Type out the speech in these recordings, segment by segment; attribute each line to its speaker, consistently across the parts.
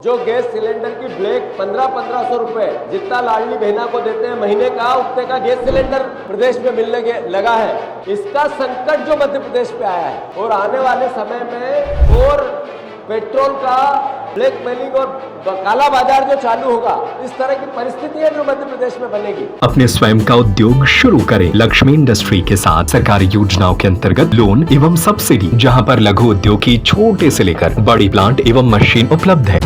Speaker 1: जो gas cylinder की black 1500 रुपए जितना लाडली बहना को देते हैं महीने का, उतने का गैस सिलेंडर प्रदेश में मिलने लगा है। इसका संकट जो मध्य प्रदेश पे आया है और आने वाले समय में और पेट्रोल का ब्लैक मेलिंग और काला बाजार जो चालू होगा, इस तरह की परिस्थिति है जो मध्य प्रदेश में बनेगी।
Speaker 2: अपने स्वयं का उद्योग शुरू करें लक्ष्मी इंडस्ट्री के साथ सरकारी योजनाओं के अंतर्गत लोन एवं सब्सिडी, जहां पर लघु उद्योग की छोटे से लेकर बड़ी प्लांट एवं मशीन उपलब्ध है।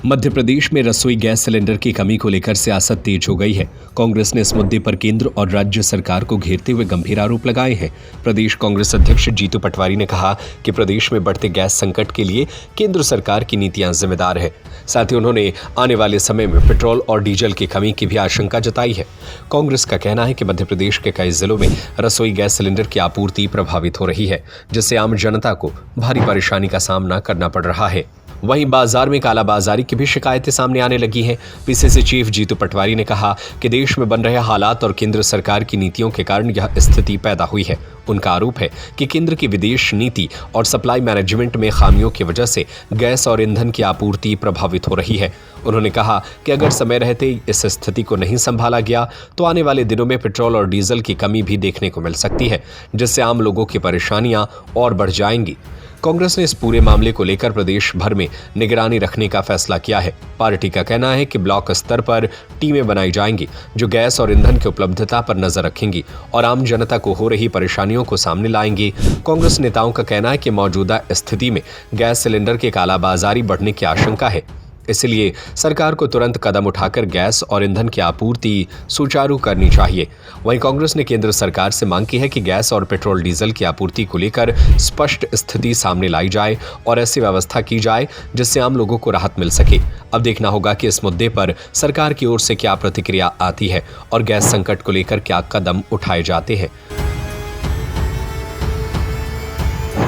Speaker 2: मध्य प्रदेश में रसोई गैस सिलेंडर की कमी को लेकर सियासत तेज हो गई है। कांग्रेस ने इस मुद्दे पर केंद्र और राज्य सरकार को घेरते हुए गंभीर आरोप लगाए हैं। प्रदेश कांग्रेस अध्यक्ष जीतू पटवारी ने कहा कि प्रदेश में बढ़ते गैस संकट के लिए केंद्र सरकार की नीतियां जिम्मेदार है। साथ ही उन्होंने आने वाले समय में पेट्रोल और डीजल की कमी की भी आशंका जताई है। कांग्रेस का कहना है कि मध्य प्रदेश के कई जिलों में रसोई गैस सिलेंडर की आपूर्ति प्रभावित हो रही है, जिससे आम जनता को भारी परेशानी का सामना करना पड़ रहा है। वहीं बाजार में कालाबाजारी की भी शिकायतें सामने आने लगी हैं। पीसीसी चीफ जीतू पटवारी ने कहा कि देश में बन रहे हालात और केंद्र सरकार की नीतियों के कारण यह स्थिति पैदा हुई है। उनका आरोप है कि केंद्र की विदेश नीति और सप्लाई मैनेजमेंट में खामियों की वजह से गैस और ईंधन की आपूर्ति प्रभावित हो रही है। उन्होंने कहा कि अगर समय रहते इस स्थिति को नहीं संभाला गया तो आने वाले दिनों में पेट्रोल और डीजल की कमी भी देखने को मिल सकती है, जिससे आम लोगों की परेशानियां और बढ़ जाएंगी। कांग्रेस ने इस पूरे मामले को लेकर प्रदेश भर में निगरानी रखने का फैसला किया है। पार्टी का कहना है कि ब्लॉक स्तर पर टीमें बनाई जाएंगी जो गैस और ईंधन की उपलब्धता पर नजर रखेंगी और आम जनता को हो रही परेशानियों को सामने लाएंगी। कांग्रेस नेताओं का कहना है कि मौजूदा स्थिति में गैस सिलेंडर की कालाबाजारी बढ़ने की आशंका है, इसलिए सरकार को तुरंत कदम उठाकर गैस और ईंधन की आपूर्ति सुचारू करनी चाहिए। वहीं कांग्रेस ने केंद्र सरकार से मांग की है कि गैस और पेट्रोल डीजल की आपूर्ति को लेकर स्पष्ट स्थिति सामने लाई जाए और ऐसी व्यवस्था की जाए जिससे आम लोगों को राहत मिल सके। अब देखना होगा कि इस मुद्दे पर सरकार की ओर से क्या प्रतिक्रिया आती है और गैस संकट को लेकर क्या कदम उठाए जाते हैं।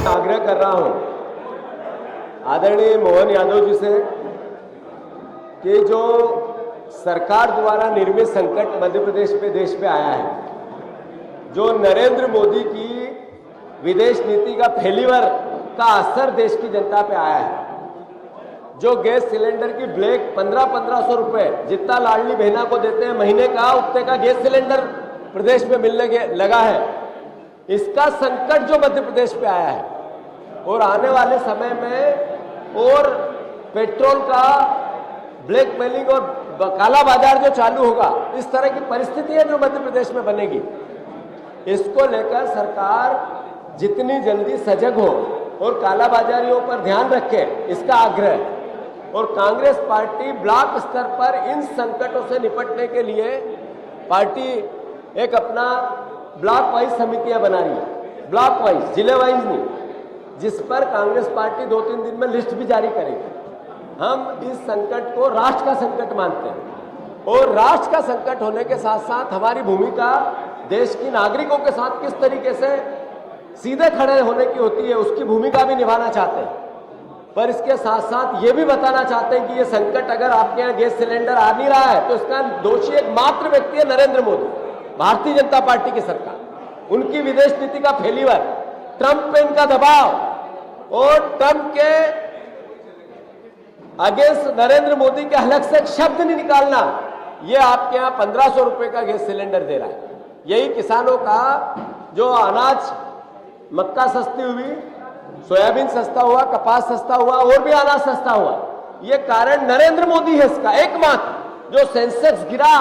Speaker 1: आग्रह कर रहा हूं आदरणीय मोहन यादव जी से कि जो सरकार द्वारा निर्मित संकट मध्य प्रदेश पे देश पे आया है, जो नरेंद्र मोदी की विदेश नीति का फेल्यूर का असर देश की जनता पे आया है, जो गैस सिलेंडर की ब्लैक 1500 रुपए जितना लाडली बहना को देते हैं महीने का, उतने का गैस सिलेंडर प्रदेश में मिलने लगा है। इसका संकट जो मध्य प्रदेश पे आया है और आने वाले समय में और पेट्रोल का ब्लैक मेलिंग और काला बाजार जो चालू होगा, इस तरह की परिस्थिति है जो मध्य प्रदेश में बनेगी। इसको लेकर सरकार जितनी जल्दी सजग हो और काला बाजारियों पर ध्यान रखे, इसका आग्रह है। और कांग्रेस पार्टी ब्लॉक स्तर पर इन संकटों से निपटने के लिए पार्टी एक अपना ब्लॉक वाइज समितियां बना रही है, ब्लॉक वाइज, जिले वाइज नहीं, जिस पर कांग्रेस पार्टी 2-3 दिन में लिस्ट भी जारी करेगी। हम इस संकट को राष्ट्र का संकट मानते हैं और राष्ट्र का संकट होने के साथ साथ हमारी भूमिका देश की नागरिकों के साथ किस तरीके से सीधे खड़े होने की होती है, उसकी भूमिका भी निभाना चाहते हैं। पर इसके साथ साथ ये भी बताना चाहते हैं कि ये संकट अगर आपके यहाँ गैस सिलेंडर आ नहीं रहा है तो इसका दोषी एकमात्र व्यक्ति है नरेंद्र मोदी, भारतीय जनता पार्टी की सरकार, उनकी विदेश नीति का फेल्यूर, ट्रंप पे इनका दबाव और ट्रंप के अगेंस्ट नरेंद्र मोदी के हलक से एक शब्द नहीं निकालना। ये आपके यहाँ 1500 रुपए का गैस सिलेंडर दे रहा है। यही किसानों का जो अनाज, मक्का सस्ती हुई, सोयाबीन सस्ता हुआ, कपास सस्ता हुआ और भी अनाज सस्ता हुआ, ये कारण नरेंद्र मोदी है इसका एकमात्र। जो सेंसेक्स गिरा,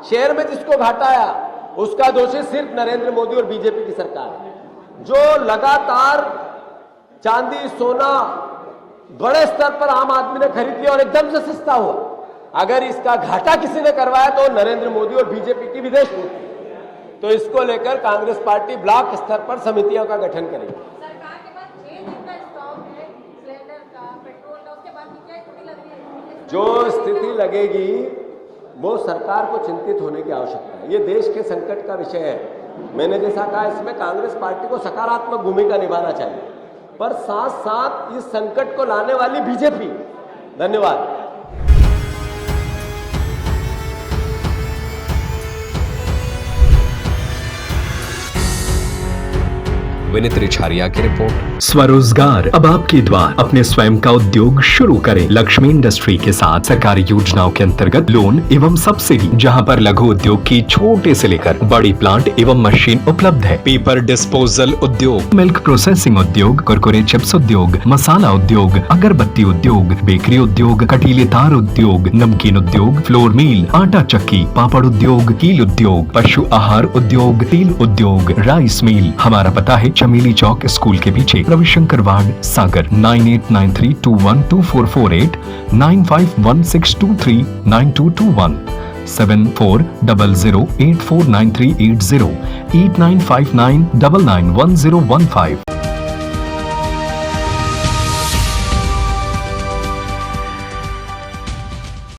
Speaker 1: शेयर में जिसको घाटा आया, उसका दोषी सिर्फ नरेंद्र मोदी और बीजेपी की सरकार है, जो लगातार चांदी सोना बड़े स्तर पर आम आदमी ने खरीद लिया और एकदम से सस्ता हुआ। अगर इसका घाटा किसी ने करवाया तो नरेंद्र मोदी और बीजेपी की विदेश नीति। तो इसको लेकर कांग्रेस पार्टी ब्लॉक स्तर पर समितियों का गठन करेगी।
Speaker 3: सरकार के पास 6 दिन का स्टॉक है सिलेंडर का, पेट्रोल का, उसके बाद क्या स्थिति लग रही है?
Speaker 1: जो स्थिति लगेगी वो सरकार को चिंतित होने की आवश्यकता है। ये देश के संकट का विषय है। मैंने जैसा कहा, इसमें कांग्रेस पार्टी को सकारात्मक भूमिका निभाना चाहिए, पर साथ साथ इस संकट को लाने वाली बीजेपी। धन्यवाद।
Speaker 2: विनीत रिछारिया की रिपोर्ट। स्वरोजगार अब आपके द्वार, अपने स्वयं का उद्योग शुरू करें। लक्ष्मी इंडस्ट्री के साथ सरकारी योजनाओं के अंतर्गत लोन एवं सब्सिडी, जहां पर लघु उद्योग की छोटे से लेकर बड़ी प्लांट एवं मशीन उपलब्ध है। पेपर डिस्पोजल उद्योग, मिल्क प्रोसेसिंग उद्योग, कुरकुरे चिप्स उद्योग, मसाला उद्योग, अगरबत्ती उद्योग, बेकरी उद्योग, कटीले तार उद्योग, नमकीन उद्योग, फ्लोर मिल, आटा चक्की, पापड़ उद्योग, कील उद्योग, पशु आहार उद्योग, तेल उद्योग, राइस मिल। हमारा पता है चमेली चौक स्कूल के पीछे, रविशंकर वार्ड, सागर। 9893212448, 9516239221, 7400849380, 8959991015।